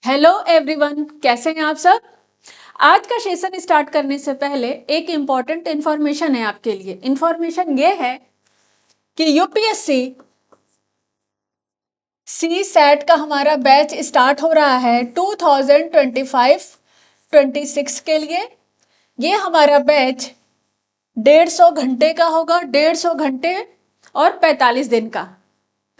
Hello everyone, कैसे हैं आप सब। आज का सेशन स्टार्ट करने से पहले एक इम्पॉर्टेंट इंफॉर्मेशन है आपके लिए। इंफॉर्मेशन ये है कि यूपीएससी सी सैट का हमारा बैच स्टार्ट हो रहा है 2025-26 के लिए। ये हमारा बैच 150 घंटे का होगा, 150 घंटे और 45 दिन का,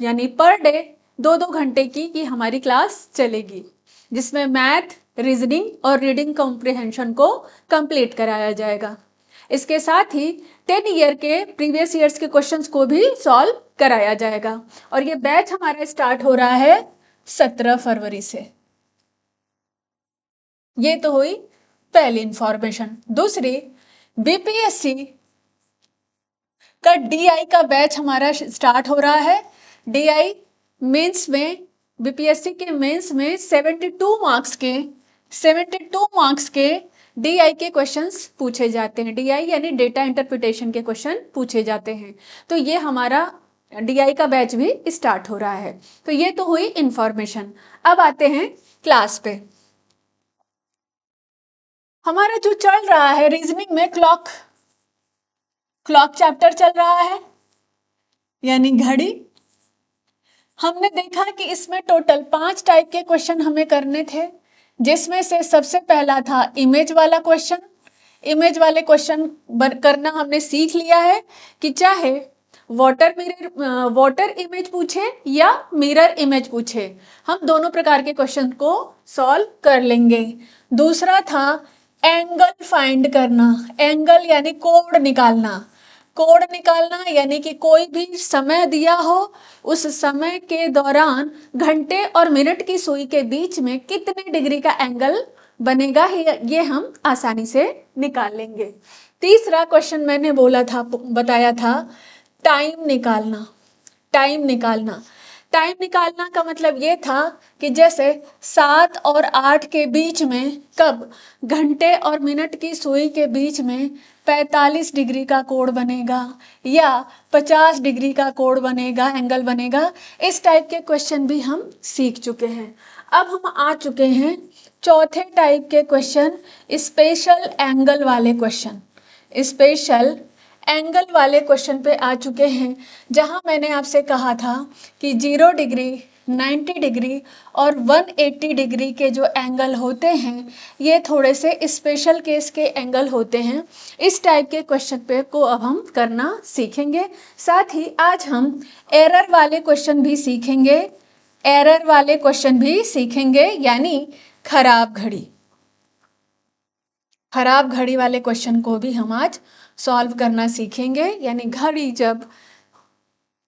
यानी पर डे 2-2 घंटे की हमारी क्लास चलेगी, जिसमें मैथ, रीजनिंग और रीडिंग कॉम्प्रिहेंशन को कंप्लीट कराया जाएगा। इसके साथ ही 10 ईयर के प्रीवियस ईयर्स के क्वेश्चंस को भी सॉल्व कराया जाएगा। और ये बैच हमारा स्टार्ट हो रहा है 17 फरवरी से। ये तो हुई पहली इंफॉर्मेशन। दूसरी, बीपीएससी का डीआई का बैच हमारा स्टार्ट हो रहा है। डीआई मेंस में, बीपीएससी के मेंस में 72 मार्क्स के डीआई के क्वेश्चंस पूछे जाते हैं। डीआई यानी डेटा इंटरप्रिटेशन के क्वेश्चन पूछे जाते हैं। तो ये हमारा डीआई का बैच भी स्टार्ट हो रहा है। तो ये तो हुई इंफॉर्मेशन। अब आते हैं क्लास पे। हमारा जो चल रहा है रीजनिंग में क्लॉक चैप्टर चल रहा है, यानी घड़ी। हमने देखा कि इसमें टोटल 5 टाइप के क्वेश्चन हमें करने थे, जिसमें से सबसे पहला था इमेज वाला क्वेश्चन। इमेज वाले क्वेश्चन करना हमने सीख लिया है कि चाहे वाटर इमेज पूछे या मिरर इमेज पूछे, हम दोनों प्रकार के क्वेश्चन को सॉल्व कर लेंगे। दूसरा था एंगल फाइंड करना। एंगल यानी कोण निकालना। कोण निकालना यानी कि कोई भी समय दिया हो, उस समय के दौरान घंटे और मिनट की सुई के बीच में कितने डिग्री का एंगल बनेगा, ये हम आसानी से निकाल लेंगे। तीसरा क्वेश्चन मैंने बताया था टाइम निकालना। टाइम निकालना टाइम निकालना का मतलब ये था कि जैसे 7 और 8 के बीच में कब घंटे और मिनट की सुई के बीच में 45 डिग्री का कोण बनेगा या 50 डिग्री का कोण बनेगा, एंगल बनेगा। इस टाइप के क्वेश्चन भी हम सीख चुके हैं। अब हम आ चुके हैं चौथे टाइप के क्वेश्चन, स्पेशल एंगल वाले क्वेश्चन। स्पेशल एंगल वाले क्वेश्चन पे आ चुके हैं, जहां मैंने आपसे कहा था कि 0 डिग्री, 90 डिग्री और 180 डिग्री के जो एंगल होते हैं, ये थोड़े से स्पेशल केस के एंगल होते हैं। इस टाइप के क्वेश्चन पे को अब हम करना सीखेंगे। साथ ही आज हम एरर वाले क्वेश्चन भी सीखेंगे। एरर वाले क्वेश्चन भी सीखेंगे, यानी खराब घड़ी। खराब घड़ी वाले क्वेश्चन को भी हम आज सॉल्व करना सीखेंगे। यानी घड़ी जब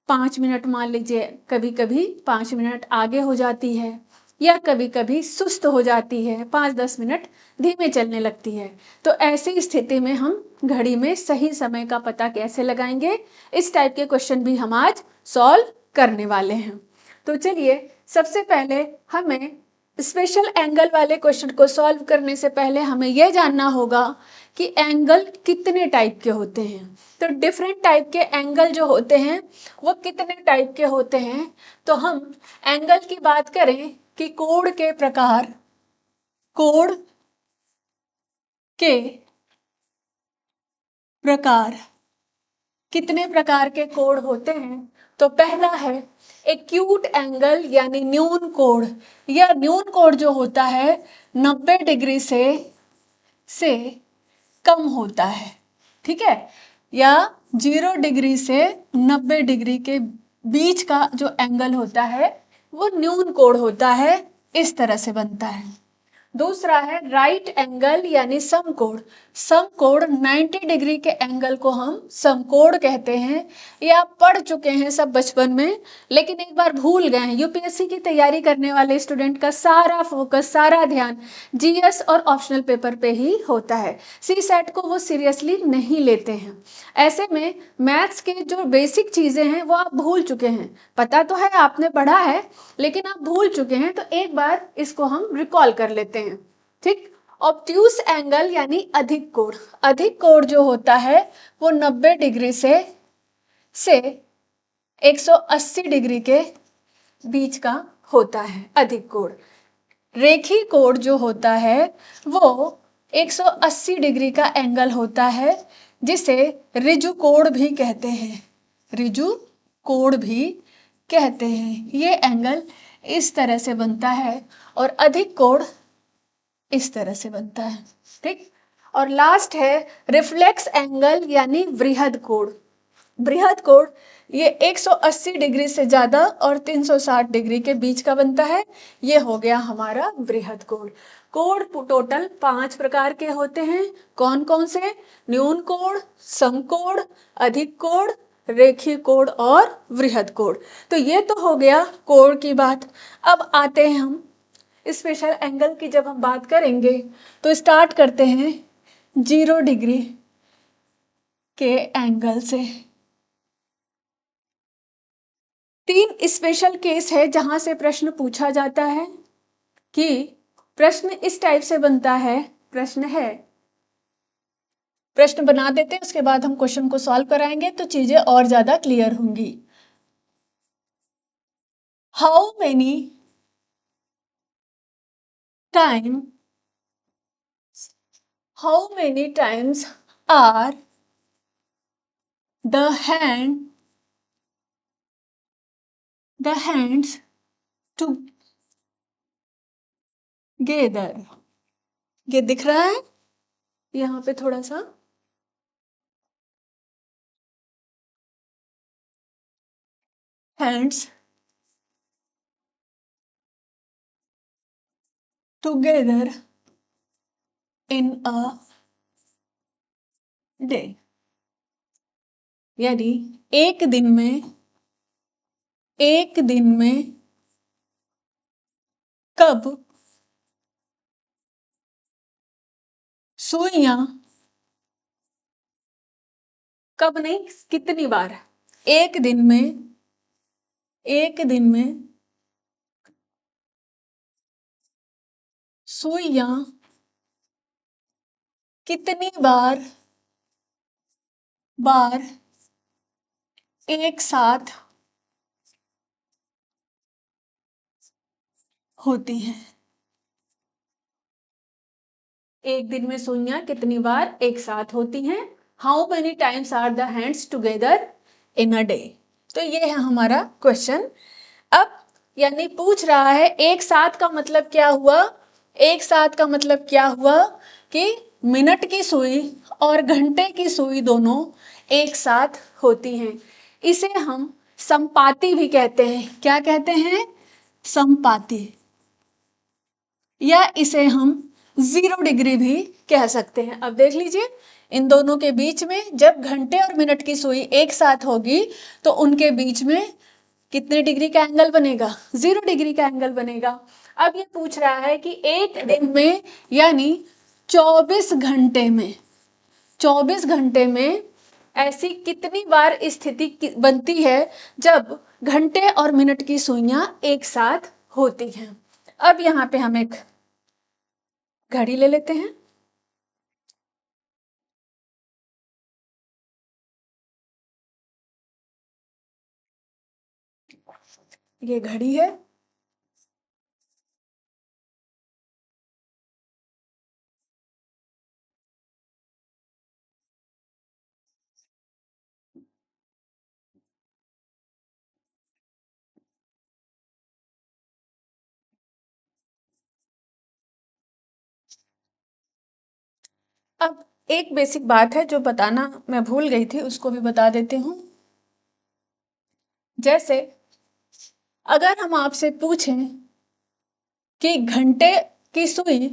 5 मिनट, मान लीजिए कभी कभी 5 मिनट आगे हो जाती है या कभी कभी सुस्त हो जाती है, 5-10 मिनट धीमे चलने लगती है, तो ऐसी स्थिति में हम घड़ी में सही समय का पता कैसे लगाएंगे, इस टाइप के क्वेश्चन भी हम आज सॉल्व करने वाले हैं। तो चलिए, सबसे पहले हमें स्पेशल एंगल वाले क्वेश्चन को सॉल्व करने से पहले हमें यह जानना होगा कि एंगल कितने टाइप के होते हैं। तो डिफरेंट टाइप के एंगल जो होते हैं वो कितने टाइप के होते हैं। तो हम एंगल की बात करें कि कोण के प्रकार, कोण के प्रकार, कितने प्रकार के कोण होते हैं। तो पहला है एक्यूट एंगल, यानी न्यून कोण। यह न्यून कोण जो होता है 90 डिग्री से कम होता है, ठीक है, या 0 डिग्री से 90 डिग्री के बीच का जो एंगल होता है वो न्यून कोण होता है। इस तरह से बनता है। दूसरा है राइट एंगल, यानी समकोण। समकोण 90 डिग्री के एंगल को हम समकोण कहते हैं। ये आप पढ़ चुके हैं सब बचपन में, लेकिन एक बार भूल गए हैं। यूपीएससी की तैयारी करने वाले स्टूडेंट का सारा फोकस, सारा ध्यान जीएस और ऑप्शनल पेपर पे ही होता है। सी सेट को वो सीरियसली नहीं लेते हैं। ऐसे में मैथ्स के जो बेसिक चीजें हैं वो आप भूल चुके हैं। पता तो है, आपने पढ़ा है, लेकिन आप भूल चुके हैं। तो एक बार इसको हम रिकॉल कर लेते हैं, ठीक। ऑब्ट्यूस एंगल यानी अधिक कोण। अधिक कोण जो होता है वो 90 डिग्री से 180 डिग्री के बीच का होता है अधिक कोण। रेखी कोण जो होता है वो 180 डिग्री का एंगल होता है, जिसे ऋजु कोण भी कहते हैं। ऋजु कोण भी कहते हैं। ये एंगल इस तरह से बनता है और अधिक कोण इस तरह से बनता है। ठीक। और लास्ट है रिफ्लेक्स एंगल यानी वृहद कोण। बृहद कोण ये 180 डिग्री से ज्यादा और 360 डिग्री के बीच का बनता है। ये हो गया हमारा बृहद कोण। कोण टोटल 5 प्रकार के होते हैं। कौन कौन से? न्यून कोण, समकोण, अधिक कोण, रेखीय कोण और वृहद कोण। तो ये तो हो गया कोण की बात। अब आते हैं हम स्पेशल एंगल की। जब हम बात करेंगे तो स्टार्ट करते हैं 0 डिग्री के एंगल से। 3 स्पेशल केस है जहां से प्रश्न पूछा जाता है कि प्रश्न इस टाइप से बनता है। प्रश्न बना देते हैं, उसके बाद हम क्वेश्चन को सॉल्व कराएंगे तो चीजें और ज्यादा क्लियर होंगी। How many times are the hands together? ये दिख रहा है यहाँ पे थोड़ा सा? hands together in a day, यानी एक दिन में कब सुइयां, कब नहीं कितनी बार, एक दिन में सुइयां कितनी बार एक साथ होती हैं। एक दिन में सुइयां कितनी बार एक साथ होती हैं? How many times are the hands together in a day? तो ये है हमारा क्वेश्चन। अब यानी पूछ रहा है एक साथ का मतलब क्या हुआ? एक साथ का मतलब क्या हुआ कि मिनट की सुई और घंटे की सुई दोनों एक साथ होती हैं। इसे हम संपाती भी कहते हैं। क्या कहते हैं? संपाती। या इसे हम 0 डिग्री भी कह सकते हैं। अब देख लीजिए, इन दोनों के बीच में जब घंटे और मिनट की सुई एक साथ होगी तो उनके बीच में कितने डिग्री का एंगल बनेगा? 0 डिग्री का एंगल बनेगा। अब ये पूछ रहा है कि एक दिन में यानी 24 घंटे में ऐसी कितनी बार स्थिति बनती है जब घंटे और मिनट की सुइयां एक साथ होती हैं। अब यहाँ पे हम एक घड़ी ले लेते हैं। ये घड़ी है। अब एक बेसिक बात है जो बताना मैं भूल गई थी, उसको भी बता देती हूँ। जैसे अगर हम आपसे पूछें कि घंटे की सुई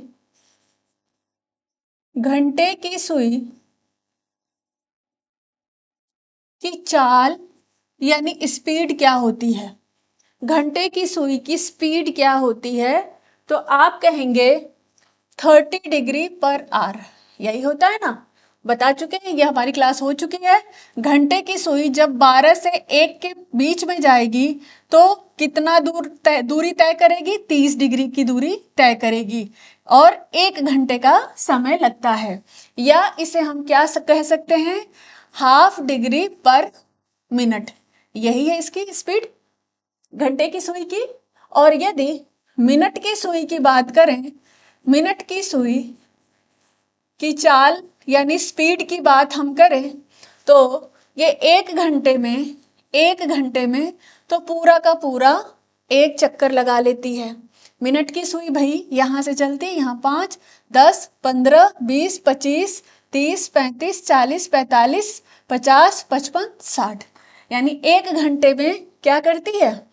की चाल यानी स्पीड क्या होती है? घंटे की सुई की स्पीड क्या होती है? तो आप कहेंगे 30 डिग्री पर आवर। यही होता है ना? बता चुके हैं, ये हमारी क्लास हो चुकी है। घंटे की सुई जब 12 से 1 के बीच में जाएगी तो कितना दूरी तय करेगी? 30 डिग्री की दूरी तय करेगी और 1 घंटे का समय लगता है। या इसे हम क्या कह सकते हैं? हाफ डिग्री पर मिनट। यही है इसकी स्पीड घंटे की सुई की। और यदि मिनट की सुई की बात करें, मिनट की सुई की चाल यानी स्पीड की बात हम करें तो ये 1 घंटे में तो पूरा का पूरा एक चक्कर लगा लेती है। मिनट की सुई भाई यहाँ से चलती है, यहाँ 5, 10, 15, 20, 25, 30, 35, 40, 45, 50, 55, 60, यानी 1 घंटे में क्या करती है,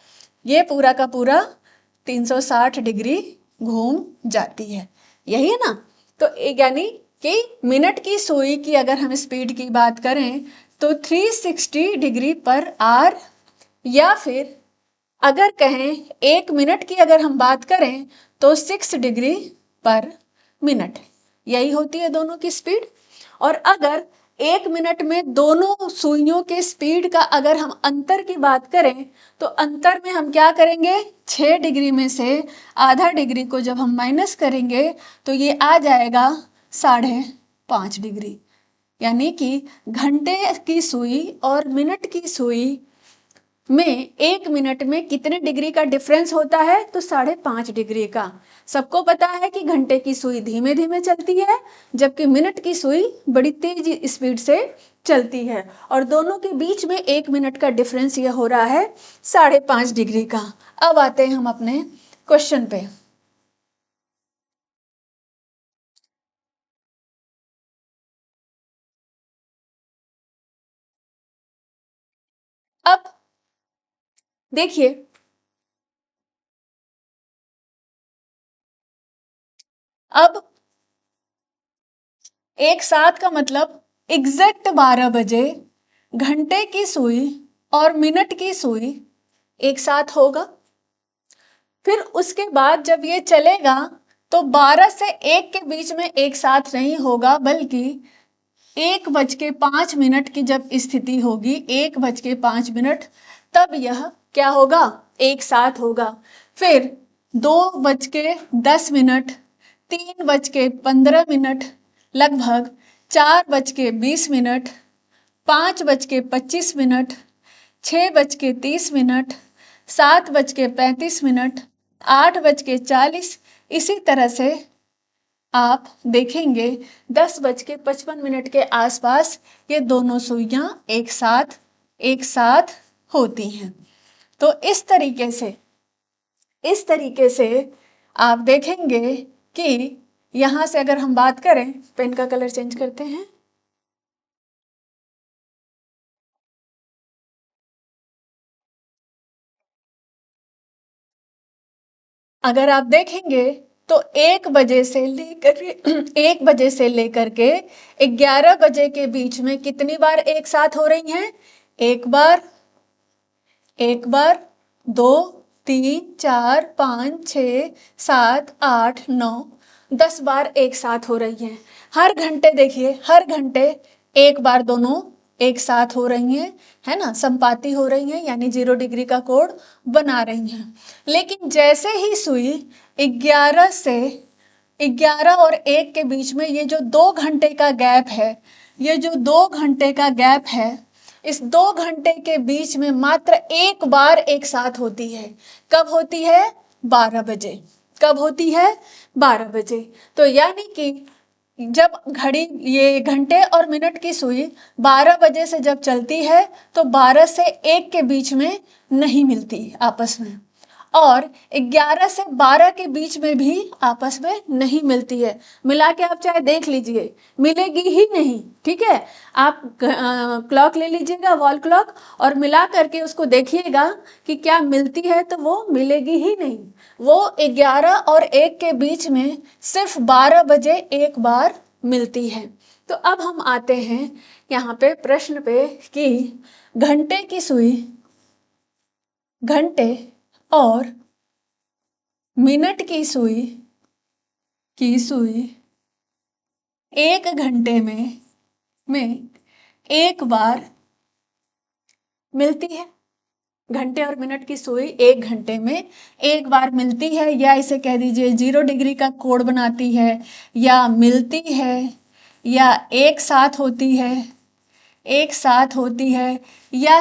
ये पूरा का पूरा 360 डिग्री घूम जाती है। यही है ना। तो यानी कि मिनट की सुई की अगर हम स्पीड की बात करें तो 360 डिग्री पर आवर, या फिर अगर कहें 1 मिनट की अगर हम बात करें तो 6 डिग्री पर मिनट, यही होती है दोनों की स्पीड। और अगर 1 मिनट में दोनों सुइयों के स्पीड का अगर हम अंतर की बात करें तो अंतर में हम क्या करेंगे, 6 डिग्री में से आधा डिग्री को जब हम माइनस करेंगे तो ये आ जाएगा 5.5 डिग्री। यानी कि घंटे की सुई और मिनट की सुई में 1 मिनट में कितने डिग्री का डिफरेंस होता है, तो 5.5 डिग्री का। सबको पता है कि घंटे की सुई धीमे धीमे चलती है जबकि मिनट की सुई बड़ी तेज स्पीड से चलती है, और दोनों के बीच में 1 मिनट का डिफरेंस ये हो रहा है 5.5 डिग्री का। अब आते हैं हम अपने क्वेश्चन पे। अब देखिए, अब एक साथ का मतलब एग्जैक्ट 12 बजे घंटे की सुई और मिनट की सुई एक साथ होगा। फिर उसके बाद जब ये चलेगा तो 12 से 1 के बीच में एक साथ नहीं होगा, बल्कि 1:05 की जब स्थिति होगी, 1:05 तब यह क्या होगा, एक साथ होगा। फिर 2:10, 3:15, लगभग 4:20, 5:25, 6:30, 7:35, 8:40, इसी तरह से आप देखेंगे 10:55 के आसपास ये दोनों सुइयां एक साथ होती हैं। तो इस तरीके से आप देखेंगे कि यहाँ से अगर हम बात करें, पेन का कलर चेंज करते हैं। अगर आप देखेंगे तो 1 बजे से लेकर के 11 बजे के बीच में कितनी बार एक साथ हो रही हैं, एक बार, एक बार, 2, 3, 4, 5, 6, 7, 8, 9, 10 बार एक साथ हो रही हैं। हर घंटे देखिए, हर घंटे एक बार दोनों एक साथ हो रही हैं, है ना, संपाती हो रही हैं, यानी 0 डिग्री का कोण बना रही हैं। लेकिन जैसे ही सुई 11 और 1 के बीच में ये जो 2 घंटे का गैप है, ये जो 2 घंटे का गैप है, इस 2 घंटे के बीच में मात्र एक बार एक साथ होती है। कब होती है, 12 बजे। कब होती है, 12 बजे। तो यानी कि जब घड़ी, ये घंटे और मिनट की सुई 12 बजे से जब चलती है तो 12 से 1 के बीच में नहीं मिलती आपस में, और 11 से 12 के बीच में भी आपस में नहीं मिलती है। मिला के आप चाहे देख लीजिए, मिलेगी ही नहीं। ठीक है, आप क्लॉक ले लीजिएगा, वॉल क्लॉक, और मिला करके उसको देखिएगा कि क्या मिलती है, तो वो मिलेगी ही नहीं। वो 11 और 1 के बीच में सिर्फ 12 बजे एक बार मिलती है। तो अब हम आते हैं यहाँ पे प्रश्न पे कि घंटे की सुई, घंटे और मिनट की सुई 1 घंटे में एक बार मिलती है। घंटे और मिनट की सुई 1 घंटे में एक बार मिलती है, या इसे कह दीजिए 0 डिग्री का कोण बनाती है, या मिलती है, या एक साथ होती है, या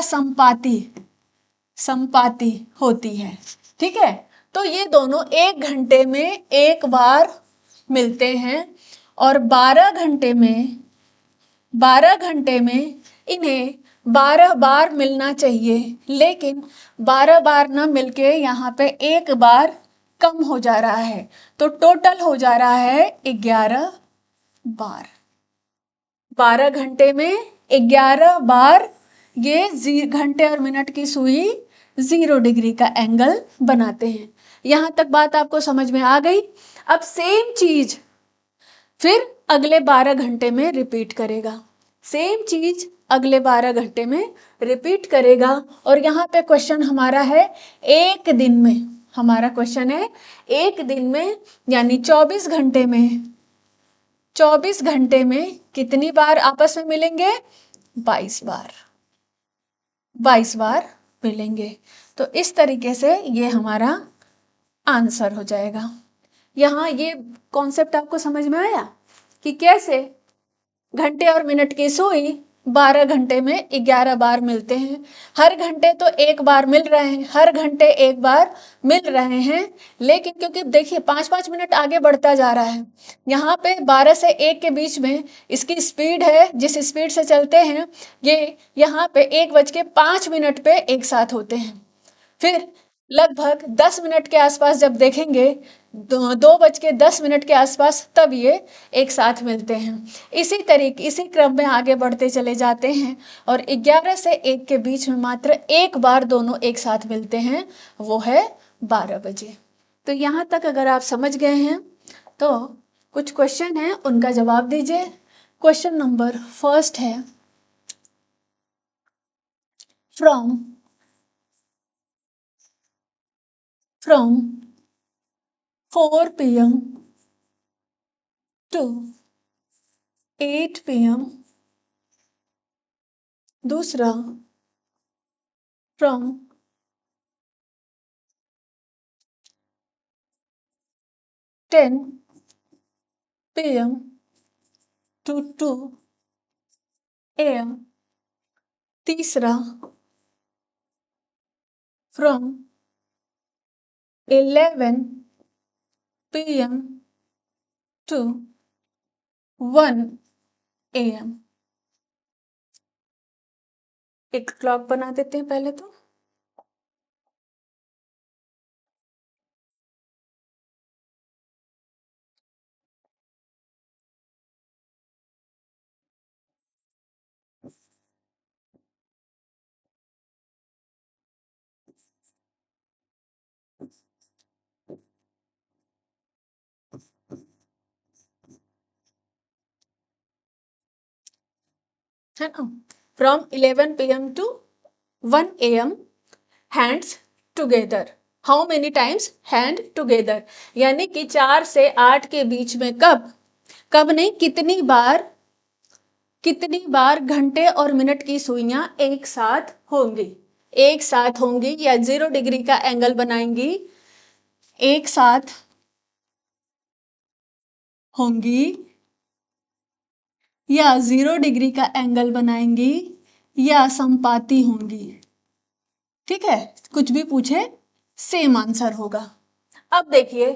संपाती होती है। ठीक है, तो ये दोनों 1 घंटे में एक बार मिलते हैं और 12 घंटे में इन्हें 12 बार मिलना चाहिए, लेकिन 12 बार ना मिलके यहाँ पे एक बार कम हो जा रहा है, तो टोटल हो जा रहा है 11 बार। 12 घंटे में 11 बार ये घंटे और मिनट की सुई 0 डिग्री का एंगल बनाते हैं। यहां तक बात आपको समझ में आ गई। अब सेम चीज फिर अगले 12 घंटे में रिपीट करेगा, सेम चीज अगले 12 घंटे में रिपीट करेगा। और यहाँ पे क्वेश्चन हमारा है एक दिन में, हमारा क्वेश्चन है एक दिन में यानी 24 घंटे में, 24 घंटे में कितनी बार आपस में मिलेंगे? 22 बार, 22 बार मिलेंगे। तो इस तरीके से ये हमारा आंसर हो जाएगा। यहाँ ये कॉन्सेप्ट आपको समझ में आया कि कैसे घंटे और मिनट की सुई 12 घंटे में 11 बार मिलते हैं। हर घंटे तो एक बार मिल रहे हैं, हर घंटे एक बार मिल रहे हैं, लेकिन क्योंकि देखिए 5-5 मिनट आगे बढ़ता जा रहा है, यहाँ पे 12 से 1 के बीच में इसकी स्पीड है, जिस स्पीड से चलते हैं ये यहाँ पे 1:05 पे एक साथ होते हैं। फिर लगभग 10 मिनट के आसपास जब देखेंगे 2:10 के आसपास, तब ये एक साथ मिलते हैं। इसी क्रम में आगे बढ़ते चले जाते हैं और 11 से 1 के बीच में मात्र एक बार दोनों एक साथ मिलते हैं, वो है 12 बजे। तो यहाँ तक अगर आप समझ गए हैं तो कुछ क्वेश्चन हैं, उनका जवाब दीजिए। क्वेश्चन नंबर फर्स्ट है, from 4 p.m. to 8 p.m. दूसरा from 10 p.m. to 2 a.m. तीसरा from 11 p.m. to 1 a.m. एक क्लॉक बना देते हैं पहले तो। है ना, from 11 p.m. to 1 a.m. Hands together. How many times hand together, यानी कि 4 से 8 के बीच में कब, कब नहीं कितनी बार घंटे और मिनट की सुइयां एक साथ होंगी या 0 डिग्री का एंगल बनाएंगी, एक साथ होंगी या 0 डिग्री का एंगल बनाएंगी या संपाती होंगी। ठीक है, कुछ भी पूछे सेम आंसर होगा। अब देखिए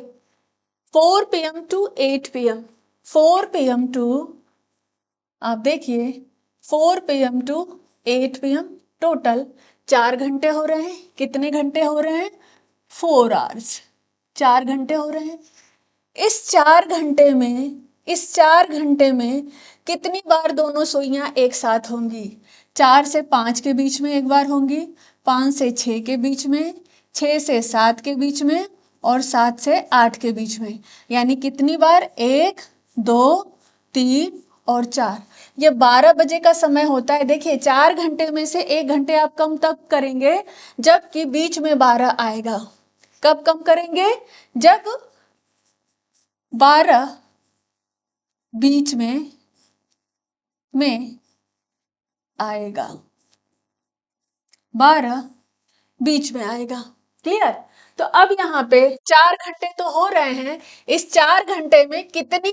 4 p.m. to 8 p.m. 4 p.m. to, आप देखिए 4 p.m. to 8 p.m. टोटल 4 घंटे हो रहे हैं। कितने घंटे हो रहे हैं? 4 hours, 4 घंटे हो रहे हैं। इस 4 घंटे में कितनी बार दोनों सुइयां एक साथ होंगी? 4 से 5 के बीच में एक बार होंगी, 5 से 6 के बीच में, 6 से 7 के बीच में और 7 से 8 के बीच में। यानी कितनी बार? 1, 2, 3 और 4। ये 12 बजे का समय होता है। देखिए 4 घंटे में से 1 घंटे आप कम तब करेंगे जबकि बीच में 12 आएगा। कब कम करेंगे? जब 12 बीच में आएगा, 12 बीच में आएगा। क्लियर? तो अब यहाँ पे 4 घंटे तो हो रहे हैं, इस 4 घंटे में कितनी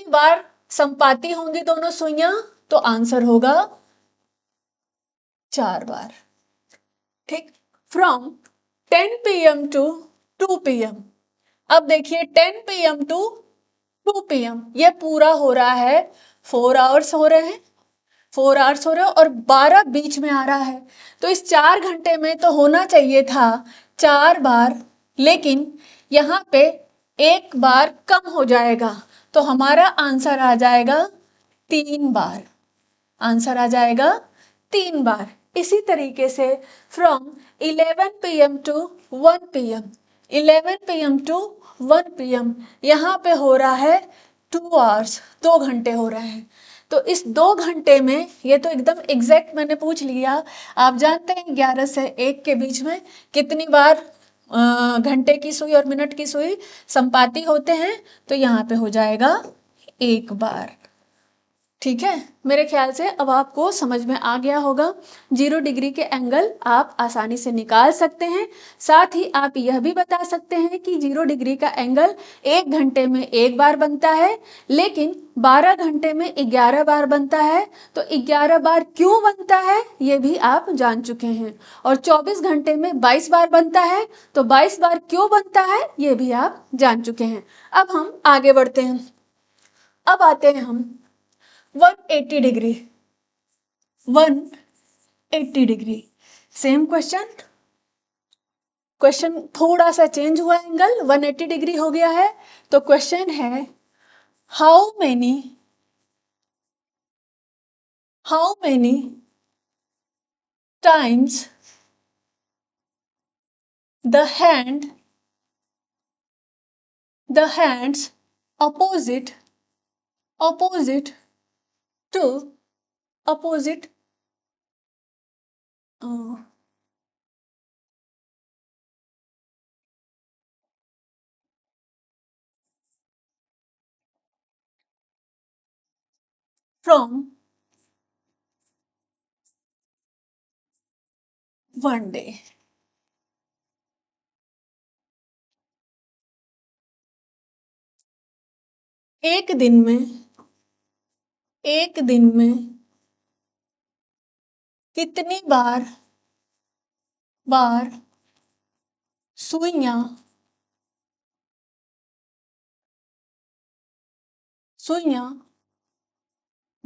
बार संपाती होंगी दोनों सुइयां? तो आंसर होगा 4 बार। ठीक, फ्रॉम 10 PM to 2 PM। अब देखिए 10 PM to 2 PM ये पूरा हो रहा है, 4 आवर्स हो रहे हैं, 4 आवर्स हो रहे हैं और 12 बीच में आ रहा है। तो इस 4 घंटे में तो होना चाहिए था 4 बार, लेकिन यहाँ पे 1 बार कम हो जाएगा, तो हमारा आंसर आ जाएगा 3 बार। आंसर आ जाएगा 3 बार। इसी तरीके से from 11 PM to 1 PM, 11 PM to 1 PM यहाँ पे हो रहा है 2 आवर्स, 2 घंटे हो रहे हैं। तो इस 2 घंटे में, ये तो एकदम एग्जैक्ट मैंने पूछ लिया, आप जानते हैं 11 से 1 के बीच में कितनी बार घंटे की सुई और मिनट की सुई संपाती होते हैं, तो यहाँ पे हो जाएगा 1 बार। ठीक है, मेरे ख्याल से अब आपको समझ में आ गया होगा। 0 डिग्री के एंगल आप आसानी से निकाल सकते हैं। साथ ही आप यह भी बता सकते हैं कि 0 डिग्री का एंगल 1 घंटे में 1 बार बनता है, लेकिन 12 घंटे में 11 बार बनता है। तो 11 बार क्यों बनता है ये भी आप जान चुके हैं। और 24 घंटे में 22 बार बनता है, तो 22 बार क्यों बनता है ये भी आप जान चुके हैं। अब हम आगे बढ़ते हैं। अब आते हैं हम 180 degree. 180 degree same question, question थोड़ा सा चेंज हुआ, एंगल 180 डिग्री हो गया है। तो क्वेश्चन है how many times the hands opposite to opposite from 1 day। एक दिन में कितनी बार सुइयां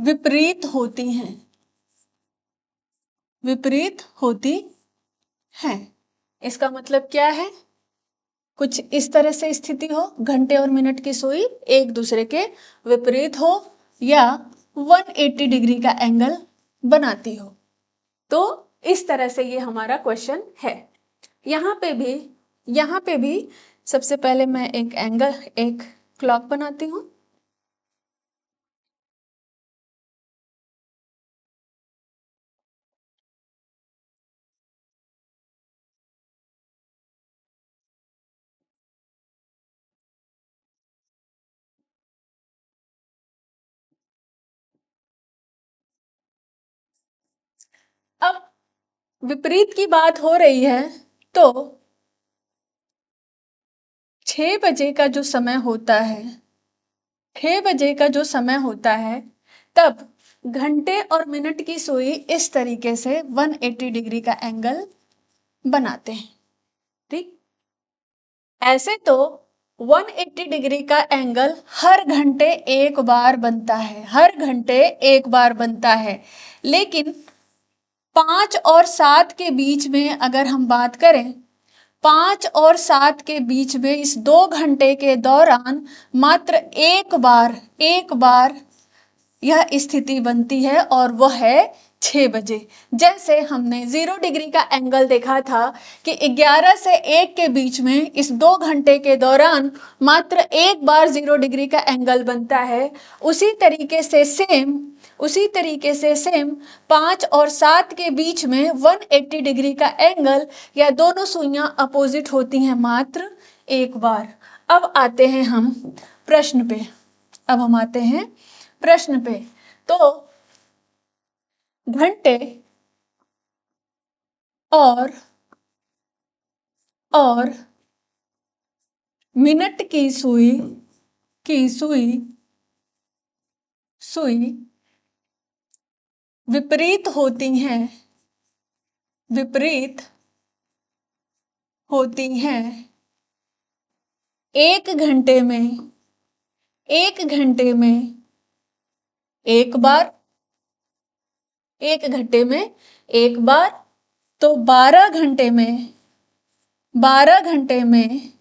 विपरीत होती हैं। इसका मतलब क्या है? कुछ इस तरह से स्थिति हो, घंटे और मिनट की सुई एक दूसरे के विपरीत हो या 180 डिग्री का एंगल बनाती हो। तो इस तरह से ये हमारा क्वेश्चन है। यहाँ पे भी सबसे पहले मैं एक क्लॉक बनाती हूँ। अब विपरीत की बात हो रही है, तो 6 बजे का जो समय होता है, 6 बजे का जो समय होता है, तब घंटे और मिनट की सुई इस तरीके से 180 डिग्री का एंगल बनाते हैं। ठीक, ऐसे तो 180 डिग्री का एंगल हर घंटे एक बार बनता है, हर घंटे एक बार बनता है। लेकिन 5 और 7 के बीच में अगर हम बात करें, 5 और 7 के बीच में इस 2 घंटे के दौरान मात्र एक बार यह स्थिति बनती है, और वह है 6 बजे। जैसे हमने 0 डिग्री का एंगल देखा था कि 11 से 1 के बीच में इस 2 घंटे के दौरान मात्र एक बार 0 डिग्री का एंगल बनता है, उसी तरीके से सेम 5 और 7 के बीच में 180 डिग्री का एंगल, या दोनों सुइयां अपोजिट होती हैं मात्र एक बार। अब आते हैं हम प्रश्न पे। तो घंटे और मिनट की सुई विपरीत होती हैं एक घंटे में, एक घंटे में एक बार, एक घंटे में एक बार, तो 12 घंटे में, 12 घंटे में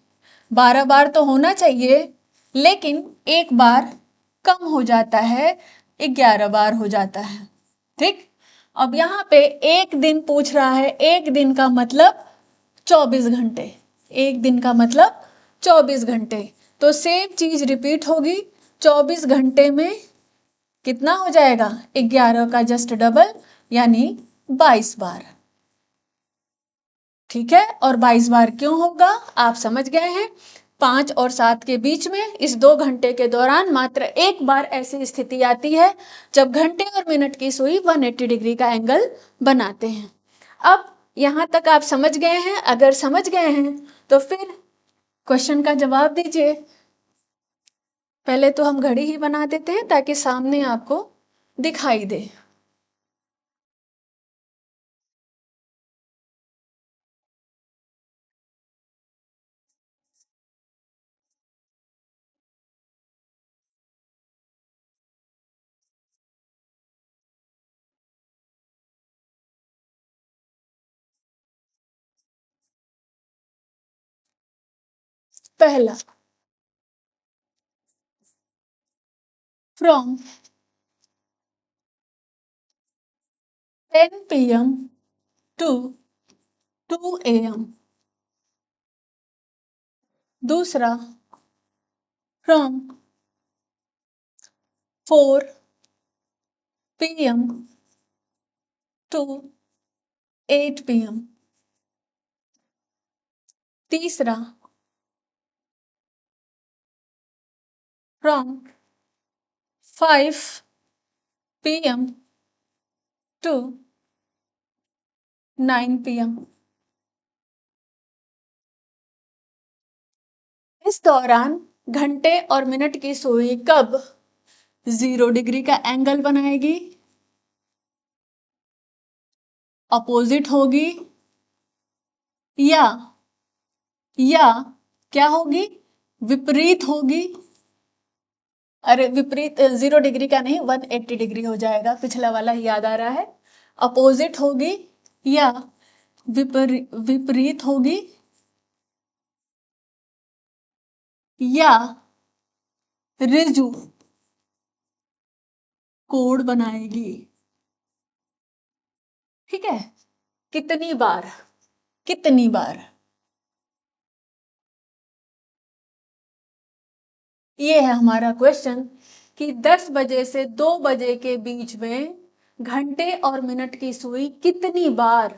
12 बार तो होना चाहिए, लेकिन एक बार कम हो जाता है, 11 बार हो जाता है। ठीक, अब यहाँ पे एक दिन पूछ रहा है, एक दिन का मतलब 24 घंटे, एक दिन का मतलब 24 घंटे, तो सेम चीज रिपीट होगी। 24 घंटे में कितना हो जाएगा, 11 का जस्ट डबल यानी 22 बार। ठीक है, और 22 बार क्यों होगा आप समझ गए हैं। 5 और 7 के बीच में इस 2 घंटे के दौरान मात्र एक बार ऐसी स्थिति आती है जब घंटे और मिनट की सुई 180 डिग्री का एंगल बनाते हैं। अब यहां तक आप समझ गए हैं? अगर समझ गए हैं तो फिर क्वेश्चन का जवाब दीजिए। पहले तो हम घड़ी ही बना देते हैं ताकि सामने आपको दिखाई दे। पहला, फ्रॉम 10 PM टू 2 AM। दूसरा, फ्रॉम 4 PM टू 8 PM। तीसरा, फ्रॉम 5 PM टू 9 PM। इस दौरान घंटे और मिनट की सुई कब 0 डिग्री का एंगल बनाएगी, अपोजिट होगी, या क्या होगी, विपरीत होगी। अरे विपरीत 0 डिग्री का नहीं, 180 डिग्री हो जाएगा, पिछला वाला ही याद आ रहा है। अपोजिट होगी या विपरीत होगी, या रिजु कोड बनाएगी। ठीक है, कितनी बार, कितनी बार, ये है हमारा क्वेश्चन कि 10 बजे से 2 बजे के बीच में घंटे और मिनट की सुई कितनी बार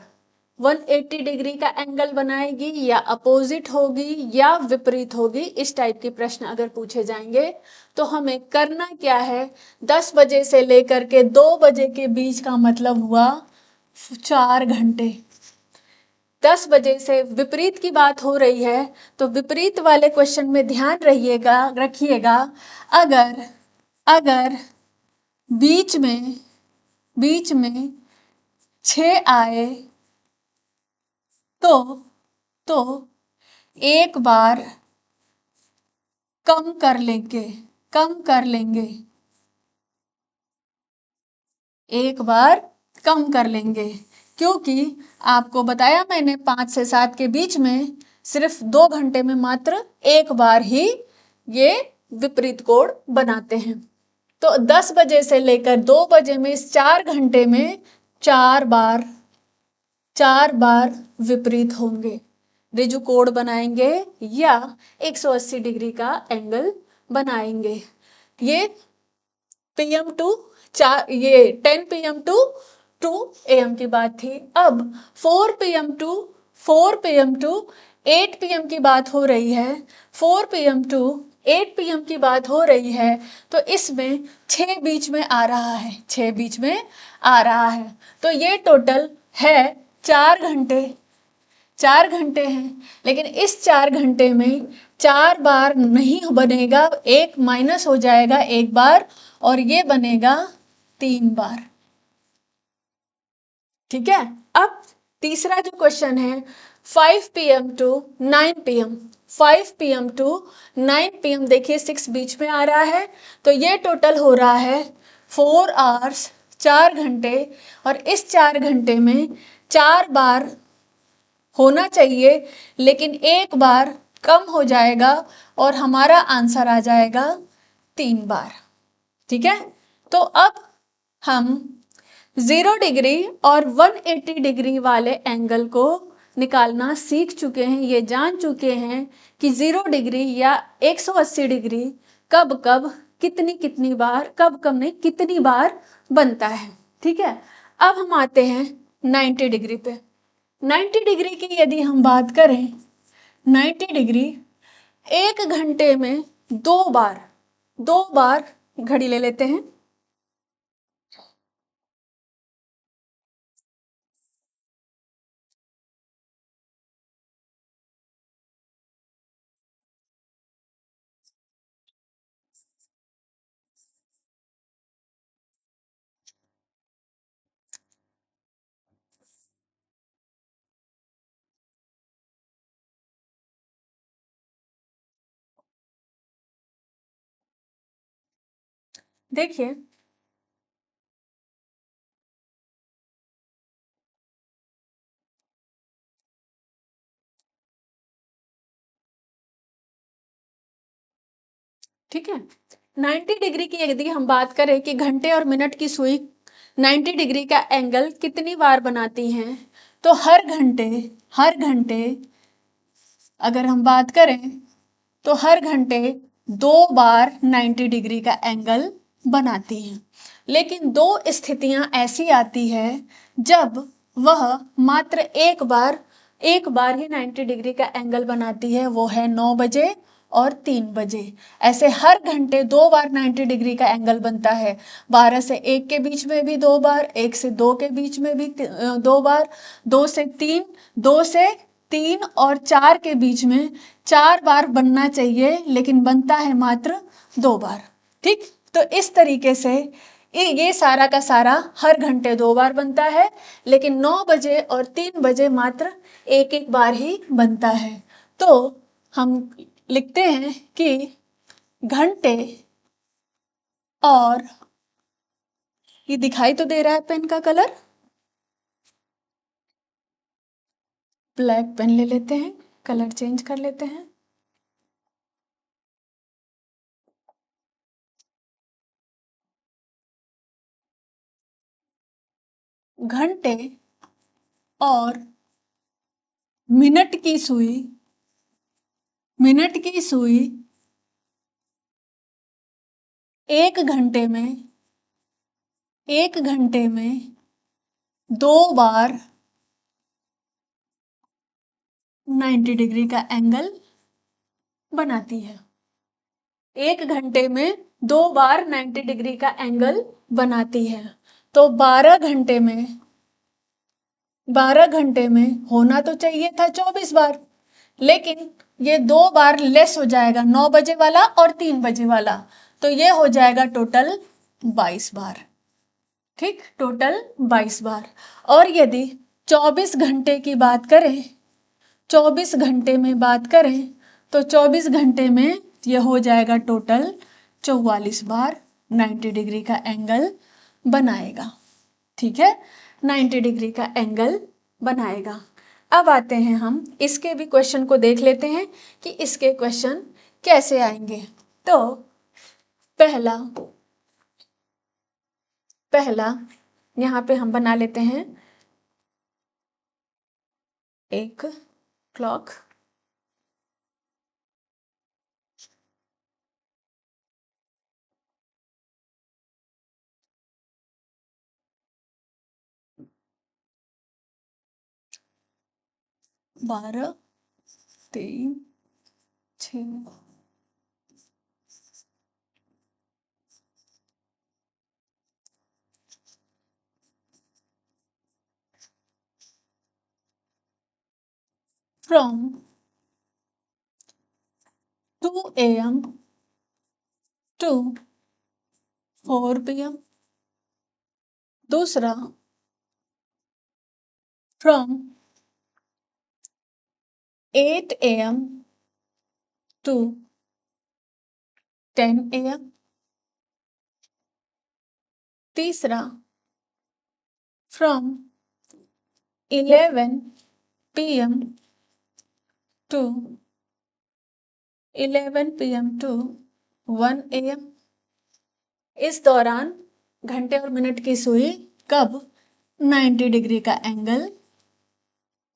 180 डिग्री का एंगल बनाएगी, या अपोजिट होगी या विपरीत होगी। इस टाइप के प्रश्न अगर पूछे जाएंगे तो हमें करना क्या है, 10 बजे से लेकर के 2 बजे के बीच का मतलब हुआ 4 घंटे। 10 बजे से विपरीत की बात हो रही है तो विपरीत वाले क्वेश्चन में ध्यान रखिएगा। अगर अगर बीच में 6 आए तो एक बार कम कर लेंगे, एक बार कम कर लेंगे, क्योंकि आपको बताया मैंने 5 से 7 के बीच में सिर्फ 2 घंटे में मात्र एक बार ही ये विपरीत कोण बनाते हैं। तो 10 बजे से लेकर 2 बजे में इस 4 घंटे में 4 बार विपरीत होंगे, रिजु कोण बनाएंगे या 180 डिग्री का एंगल बनाएंगे। ये PM to 10 PM to 2 AM की बात थी। अब 4 PM टू 8 PM की बात हो रही है, 4 PM टू 8 PM की बात हो रही है, तो इसमें 6 बीच में आ रहा है, 6 बीच में आ रहा है, तो ये टोटल है 4 घंटे, 4 घंटे हैं। लेकिन इस 4 घंटे में 4 बार नहीं बनेगा, एक माइनस हो जाएगा एक बार, और ये बनेगा 3 बार। ठीक है, अब तीसरा जो क्वेश्चन है 5 PM to 9 PM, 5 PM to 9 PM, देखिए 6 बीच में आ रहा है, तो ये टोटल हो रहा है 4 आवर्स, 4 घंटे। और इस 4 घंटे में 4 बार होना चाहिए, लेकिन एक बार कम हो जाएगा और हमारा आंसर आ जाएगा 3 बार। ठीक है, तो अब हम 0 डिग्री और 180 डिग्री वाले एंगल को निकालना सीख चुके हैं, ये जान चुके हैं कि 0 डिग्री या 180 डिग्री कब कब कितनी कितनी बार, कब कब नहीं कितनी बार बनता है। ठीक है, अब हम आते हैं 90 डिग्री पे। 90 डिग्री की यदि हम बात करें, 90 डिग्री 1 घंटे में 2 बार, 2 बार घड़ी ले लेते हैं। देखिए ठीक है, 90 डिग्री की यदि हम बात करें कि घंटे और मिनट की सुई 90 डिग्री का एंगल कितनी बार बनाती हैं, तो हर घंटे अगर हम बात करें तो हर घंटे 2 बार 90 डिग्री का एंगल बनाती हैं। लेकिन 2 स्थितियां ऐसी आती है जब वह मात्र एक बार ही 90 डिग्री का एंगल बनाती है, वो है 9 बजे और 3 बजे। ऐसे हर घंटे 2 बार 90 डिग्री का एंगल बनता है। 12 से 1 के बीच में भी 2 बार, 1 से 2 के बीच में भी 2 बार, 2 से 3, 2 से 3 और 4 के बीच में 4 बार बनना चाहिए, लेकिन बनता है मात्र 2 बार। ठीक, तो इस तरीके से ये सारा का सारा हर घंटे 2 बार बनता है, लेकिन 9 बजे और 3 बजे मात्र एक एक बार ही बनता है। तो हम लिखते हैं कि घंटे और, ये दिखाई तो दे रहा है पेन का कलर, ब्लैक पेन ले लेते हैं, कलर चेंज कर लेते हैं। घंटे और मिनट की सुई 1 घंटे में 2 बार 90 डिग्री का एंगल बनाती है। 1 घंटे में 2 बार 90 डिग्री का एंगल बनाती है, तो 12 घंटे में होना तो चाहिए था 24 बार, लेकिन ये 2 बार लेस हो जाएगा, 9 बजे वाला और 3 बजे वाला, तो ये हो जाएगा टोटल 22 बार। ठीक, टोटल 22 बार। और यदि 24 घंटे की बात करें, 24 घंटे में बात करें, तो 24 घंटे में यह हो जाएगा टोटल 44 बार 90 डिग्री का एंगल बनाएगा। ठीक है, 90 डिग्री का एंगल बनाएगा। अब आते हैं हम इसके भी क्वेश्चन को देख लेते हैं कि इसके क्वेश्चन कैसे आएंगे। तो पहला यहाँ पे हम बना लेते हैं एक क्लॉक। बारह, 3, 6, from 2 AM to 4 PM। दूसरा, from 8 AM to 10 AM। तीसरा from 11 PM to 11 PM to 1 AM। इस दौरान घंटे और मिनट की सुई कब 90 डिग्री का एंगल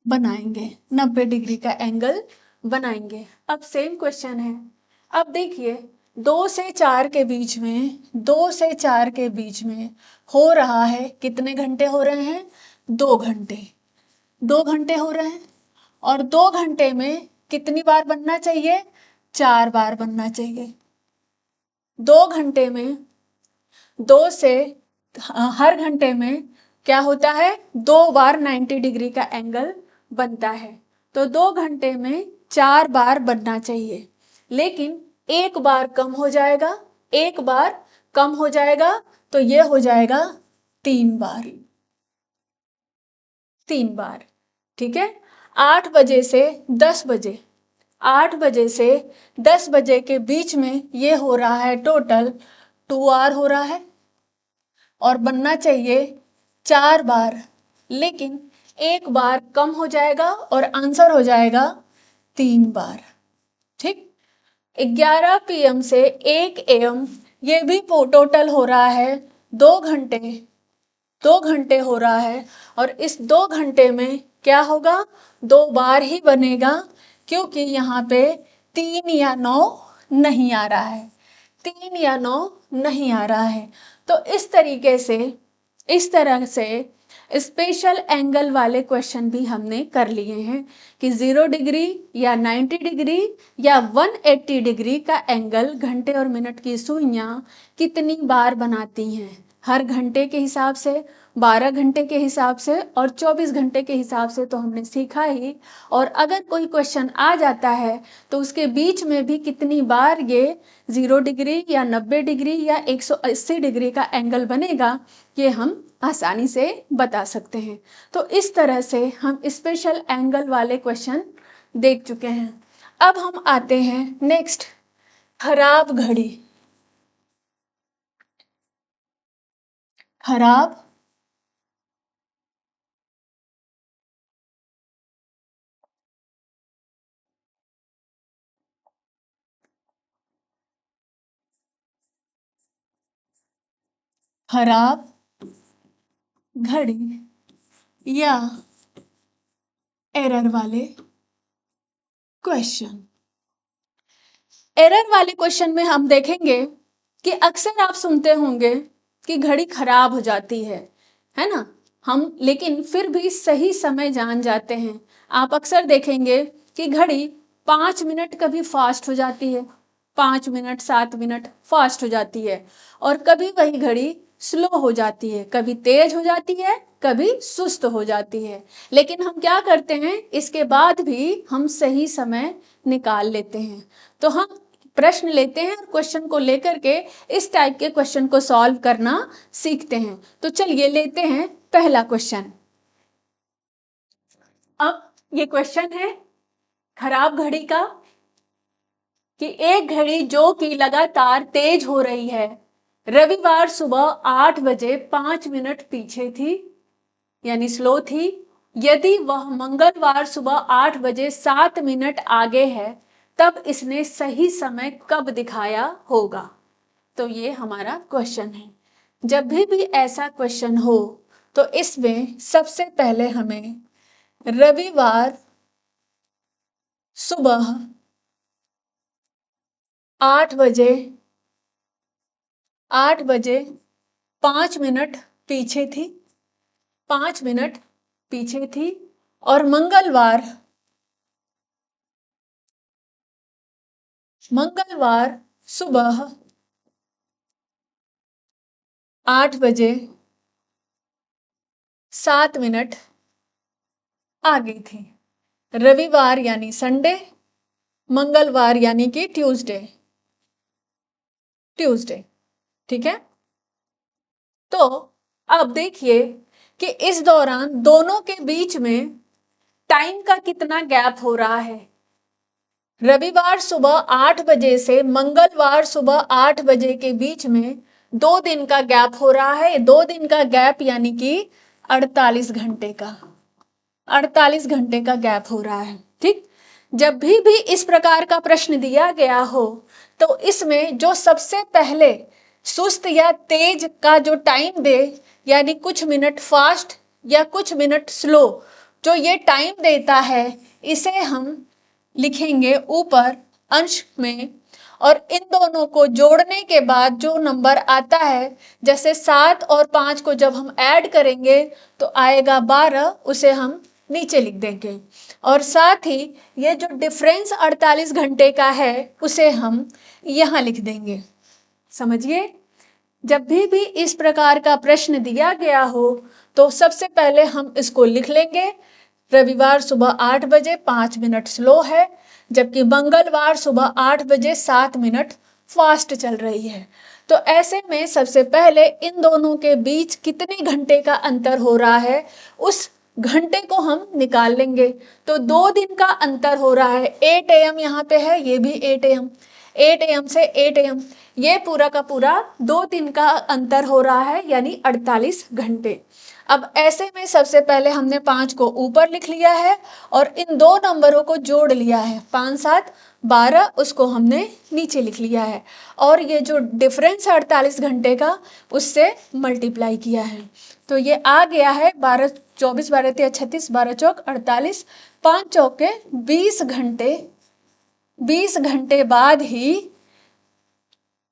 बनाएंगे, 90 डिग्री का एंगल बनाएंगे। अब सेम क्वेश्चन है। अब देखिए 2 से 4 के बीच में, 2 से 4 के बीच में हो रहा है, कितने घंटे हो रहे हैं? 2 घंटे, 2 घंटे हो रहे हैं। और 2 घंटे में कितनी बार बनना चाहिए? 4 बार बनना चाहिए। 2 घंटे में 2 से हर घंटे में क्या होता है? 2 बार 90 डिग्री का एंगल बनता है। तो 2 घंटे में 4 बार बनना चाहिए, लेकिन एक बार कम हो जाएगा, एक बार कम हो जाएगा, तो ये हो जाएगा 3 बार, 3 बार। ठीक है। 8 बजे से 10 बजे, 8 बजे से 10 बजे के बीच में ये हो रहा है टोटल 2 आवर हो रहा है, और बनना चाहिए 4 बार, लेकिन एक बार कम हो जाएगा और आंसर हो जाएगा 3 बार। ठीक। 11 PM से 1 AM ये भी टोटल हो रहा है 2 घंटे, 2 घंटे हो रहा है। और इस 2 घंटे में क्या होगा? 2 बार ही बनेगा, क्योंकि यहाँ पे 3 या 9 नहीं आ रहा है, 3 या 9 नहीं आ रहा है। तो इस तरीके से, इस तरह से स्पेशल एंगल वाले क्वेश्चन भी हमने कर लिए हैं कि 0 डिग्री या 90 डिग्री या 180 डिग्री का एंगल घंटे और मिनट की सुइयां कितनी बार बनाती हैं, हर घंटे के हिसाब से, 12 घंटे के हिसाब से और 24 घंटे के हिसाब से तो हमने सीखा ही। और अगर कोई क्वेश्चन आ जाता है तो उसके बीच में भी कितनी बार ये 0 डिग्री या 90 डिग्री या 180 डिग्री का एंगल बनेगा, ये हम आसानी से बता सकते हैं। तो इस तरह से हम स्पेशल एंगल वाले क्वेश्चन देख चुके हैं। अब हम आते हैं नेक्स्ट, खराब घड़ी। खराब खराब घड़ी या एरर वाले क्वेश्चन। एरर वाले क्वेश्चन में हम देखेंगे कि अक्सर आप सुनते होंगे कि घड़ी खराब हो जाती है ना। हम लेकिन फिर भी सही समय जान जाते हैं। आप अक्सर देखेंगे कि घड़ी 5 मिनट कभी फास्ट हो जाती है, 5 मिनट 7 मिनट फास्ट हो जाती है, और कभी वही घड़ी स्लो हो जाती है, कभी तेज हो जाती है, कभी सुस्त हो जाती है। लेकिन हम क्या करते हैं, इसके बाद भी हम सही समय निकाल लेते हैं। तो हम प्रश्न लेते हैं और क्वेश्चन को लेकर के इस टाइप के क्वेश्चन को सॉल्व करना सीखते हैं। तो चलिए लेते हैं पहला क्वेश्चन। अब ये क्वेश्चन है खराब घड़ी का, कि एक घड़ी जो कि लगातार तेज हो रही है, रविवार सुबह 8 बजे 5 मिनट पीछे थी, यानी स्लो थी। यदि वह मंगलवार सुबह 8 बजे 7 मिनट आगे है, तब इसने सही समय कब दिखाया होगा। तो ये हमारा क्वेश्चन है। जब भी ऐसा क्वेश्चन हो तो इसमें सबसे पहले हमें रविवार सुबह 8 बजे 5 मिनट पीछे थी, 5 मिनट पीछे थी, और मंगलवार सुबह 8 बजे 7 मिनट आगे थी। रविवार यानी संडे, मंगलवार यानी कि ट्यूसडे, ठीक है। तो अब देखिए कि इस दौरान दोनों के बीच में टाइम का कितना गैप हो रहा है। रविवार सुबह 8 बजे से मंगलवार सुबह 8 बजे के बीच में 2 दिन का गैप हो रहा है। 2 दिन का गैप यानी कि 48 घंटे का 48 घंटे का गैप हो रहा है। ठीक, जब भी इस प्रकार का प्रश्न दिया गया हो तो इसमें जो सबसे पहले सुस्त या तेज का जो टाइम दे, यानी कुछ मिनट फास्ट या कुछ मिनट स्लो, जो ये टाइम देता है इसे हम लिखेंगे ऊपर अंश में, और इन दोनों को जोड़ने के बाद जो नंबर आता है, जैसे 7 और 5 को जब हम ऐड करेंगे तो आएगा 12, उसे हम नीचे लिख देंगे। और साथ ही ये जो डिफरेंस 48 घंटे का है उसे हम यहाँ लिख देंगे। समझिए, जब भी इस प्रकार का प्रश्न दिया गया हो तो सबसे पहले हम इसको लिख लेंगे। रविवार सुबह 8 बजे 5 मिनट स्लो है, जबकि मंगलवार सुबह 8 बजे 7 मिनट फास्ट चल रही है। तो ऐसे में सबसे पहले इन दोनों के बीच कितने घंटे का अंतर हो रहा है उस घंटे को हम निकाल लेंगे। तो 2 दिन का अंतर हो रहा है। 8 AM यहाँ पे है, ये भी 8 AM, 8 AM से 8 AM, ये पूरा का पूरा 2 दिन का अंतर हो रहा है, यानी 48 घंटे। अब ऐसे में सबसे पहले हमने 5 को ऊपर लिख लिया है और इन दो नंबरों को जोड़ लिया है, 5 7 12, उसको हमने नीचे लिख लिया है और ये जो डिफरेंस है 48 घंटे का उससे मल्टीप्लाई किया है। तो ये आ गया है 12 24 12 3 36, 12 चौक 48, 5 चौके 20 घंटे। 20 घंटे बाद ही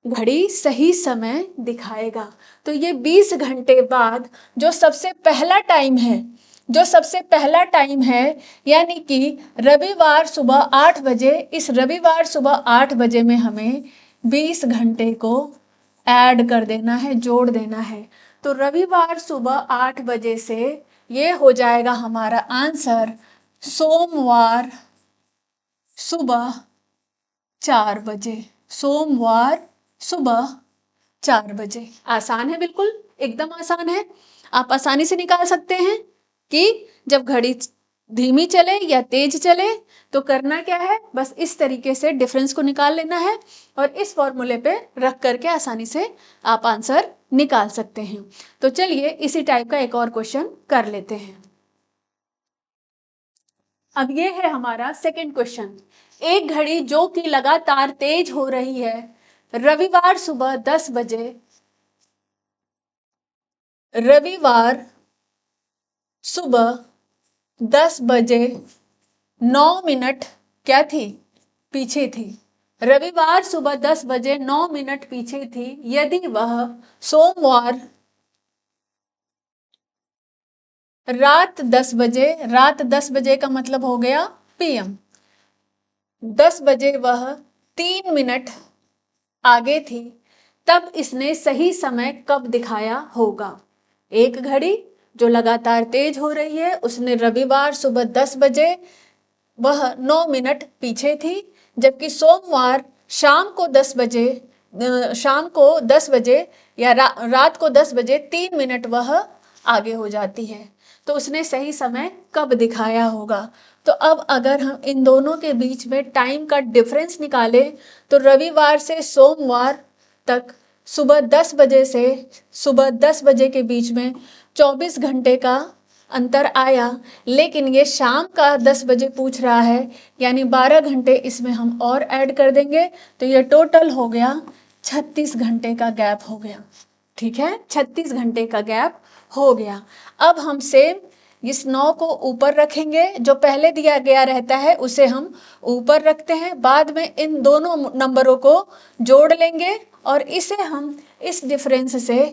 घड़ी सही समय दिखाएगा। तो ये 20 घंटे बाद जो सबसे पहला टाइम है, जो सबसे पहला टाइम है यानी कि रविवार सुबह 8 बजे, इस रविवार सुबह 8 बजे में हमें 20 घंटे को ऐड कर देना है, जोड़ देना है। तो रविवार सुबह 8 बजे से ये हो जाएगा हमारा आंसर सोमवार सुबह 4 बजे। सोमवार सुबह 4 बजे। आसान है, बिल्कुल एकदम आसान है। आप आसानी से निकाल सकते हैं कि जब घड़ी धीमी चले या तेज चले तो करना क्या है, बस इस तरीके से डिफरेंस को निकाल लेना है और इस फॉर्मूले पे रख करके आसानी से आप आंसर निकाल सकते हैं। तो चलिए इसी टाइप का एक और क्वेश्चन कर लेते हैं। अब ये है हमारा सेकंड क्वेश्चन। एक घड़ी जो कि लगातार तेज हो रही है, रविवार सुबह 10 बजे, रविवार सुबह 10 बजे 9 मिनट क्या थी, पीछे थी। रविवार सुबह 10 बजे 9 मिनट पीछे थी यदि वह सोमवार रात 10 बजे, रात 10 बजे का मतलब हो गया PM, 10 बजे वह 3 मिनट आगे थी, तब इसने सही समय कब दिखाया होगा। एक घड़ी जो लगातार तेज हो रही है, उसने रविवार सुबह 10 बजे वह 9 मिनट पीछे थी, जबकि सोमवार शाम को 10 बजे, शाम को 10 बजे या रात को 10 बजे 3 मिनट वह आगे हो जाती है। तो उसने सही समय कब दिखाया होगा। तो अब अगर हम इन दोनों के बीच में टाइम का डिफरेंस निकालें तो रविवार से सोमवार तक सुबह 10 बजे से सुबह 10 बजे के बीच में 24 घंटे का अंतर आया, लेकिन ये शाम का 10 बजे पूछ रहा है, यानी 12 घंटे इसमें हम और ऐड कर देंगे तो ये टोटल हो गया 36 घंटे का गैप हो गया। ठीक है, 36 घंटे का गैप हो गया। अब हम सेम इस 9 को ऊपर रखेंगे, जो पहले दिया गया रहता है उसे हम ऊपर रखते हैं, बाद में इन दोनों नंबरों को जोड़ लेंगे और इसे हम इस डिफरेंस से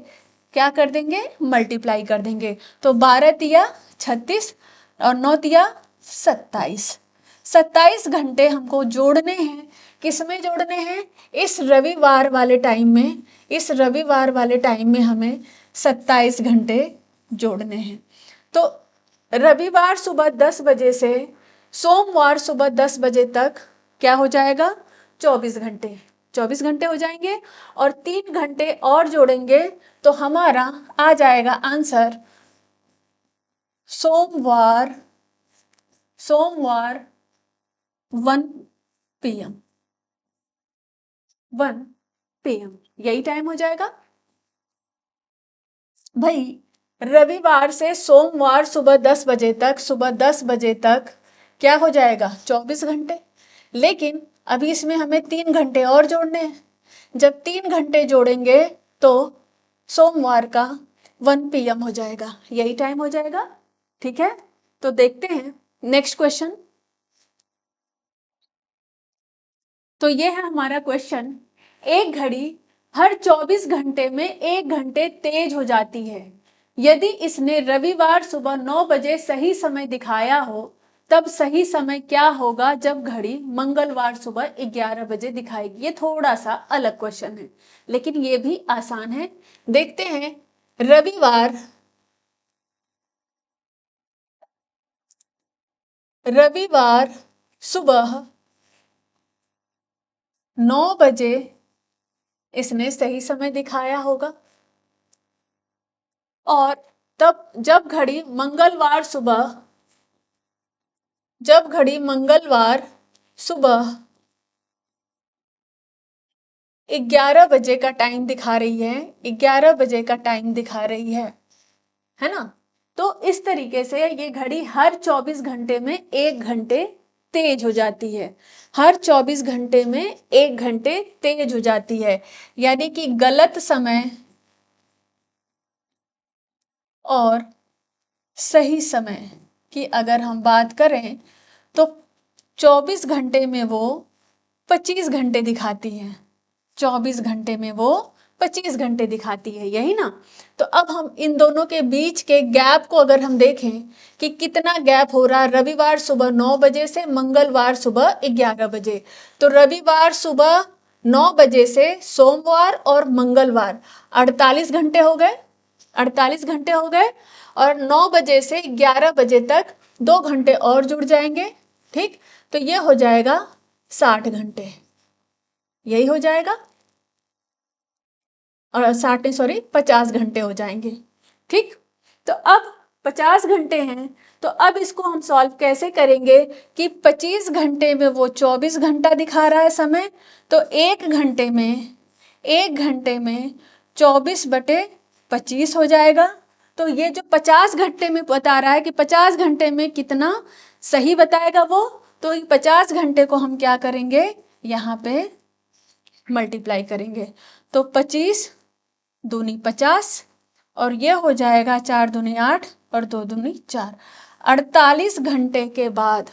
क्या कर देंगे, मल्टीप्लाई कर देंगे। तो 12 तिया 36 और 9 तिया 27, 27 घंटे हमको जोड़ने हैं। किस में जोड़ने हैं, इस रविवार वाले टाइम में, इस रविवार वाले टाइम में हमें 27 घंटे जोड़ने हैं। तो रविवार सुबह 10 बजे से सोमवार सुबह 10 बजे तक क्या हो जाएगा, 24 घंटे, 24 घंटे हो जाएंगे और 3 घंटे और जोड़ेंगे तो हमारा आ जाएगा आंसर सोमवार 1 PM, 1 PM, यही टाइम हो जाएगा भाई। रविवार से सोमवार सुबह 10 बजे तक, सुबह 10 बजे तक क्या हो जाएगा 24 घंटे। लेकिन अभी इसमें हमें 3 घंटे और जोड़ने हैं। जब 3 घंटे जोड़ेंगे तो सोमवार का 1 PM हो जाएगा, यही टाइम हो जाएगा। ठीक है, तो देखते हैं नेक्स्ट क्वेश्चन। तो ये है हमारा क्वेश्चन। एक घड़ी हर 24 घंटे में 1 घंटे तेज हो जाती है। यदि इसने रविवार सुबह 9 बजे सही समय दिखाया हो, तब सही समय क्या होगा जब घड़ी मंगलवार सुबह 11 बजे दिखाएगी। ये थोड़ा सा अलग क्वेश्चन है, लेकिन ये भी आसान है। देखते हैं। रविवार सुबह 9 बजे इसने सही समय दिखाया होगा, और तब जब घड़ी मंगलवार सुबह 11 बजे का टाइम दिखा रही है, 11 बजे का टाइम दिखा रही है ना। तो इस तरीके से ये घड़ी हर 24 घंटे में 1 घंटे तेज हो जाती है। हर 24 घंटे में 1 घंटे तेज हो जाती है, यानी कि गलत समय और सही समय की अगर हम बात करें तो 24 घंटे में वो 25 घंटे दिखाती है। 24 घंटे में वो 25 घंटे दिखाती है, यही ना। तो अब हम इन दोनों के बीच के गैप को अगर हम देखें कि कितना गैप हो रहा है रविवार सुबह 9 बजे से मंगलवार सुबह 11 बजे, तो रविवार सुबह 9 बजे से सोमवार और मंगलवार 48 घंटे हो गए। 48 घंटे हो गए, और 9 बजे से 11 बजे तक 2 घंटे और जुड़ जाएंगे। ठीक, तो ये हो जाएगा 60 घंटे, यही हो जाएगा। और 60 नहीं, सॉरी 50 घंटे हो जाएंगे। ठीक, तो अब 50 घंटे हैं, तो अब इसको हम सॉल्व कैसे करेंगे कि 25 घंटे में वो 24 घंटा दिखा रहा है समय, तो 1 घंटे में 24/25 हो जाएगा। तो ये जो 50 घंटे में बता रहा है कि 50 घंटे में कितना सही बताएगा वो, तो 50 घंटे को हम क्या करेंगे, यहाँ पे मल्टीप्लाई करेंगे। तो 25 दूनी 50, और ये हो जाएगा 4 दूनी 8 और 2 दूनी 4। 48 घंटे के बाद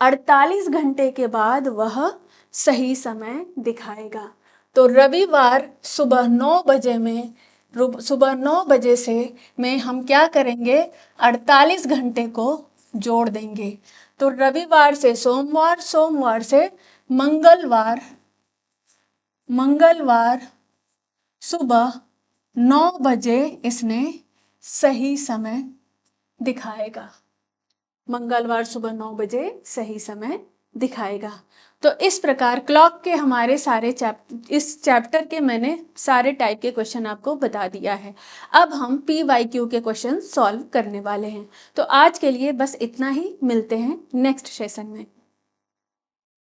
48 घंटे के बाद वह सही समय दिखाएगा। तो रविवार सुबह 9 बजे में सुबह 9 बजे से में हम क्या करेंगे, 48 घंटे को जोड़ देंगे। तो रविवार से सोमवार, सोमवार से मंगलवार, मंगलवार सुबह 9 बजे इसने सही समय दिखाएगा। मंगलवार सुबह 9 बजे सही समय दिखाएगा। तो इस प्रकार क्लॉक के हमारे सारे इस चैप्टर के मैंने सारे टाइप के क्वेश्चन आपको बता दिया है। अब हम PYQ के क्वेश्चन सॉल्व करने वाले हैं। तो आज के लिए बस इतना ही, मिलते हैं नेक्स्ट सेशन में।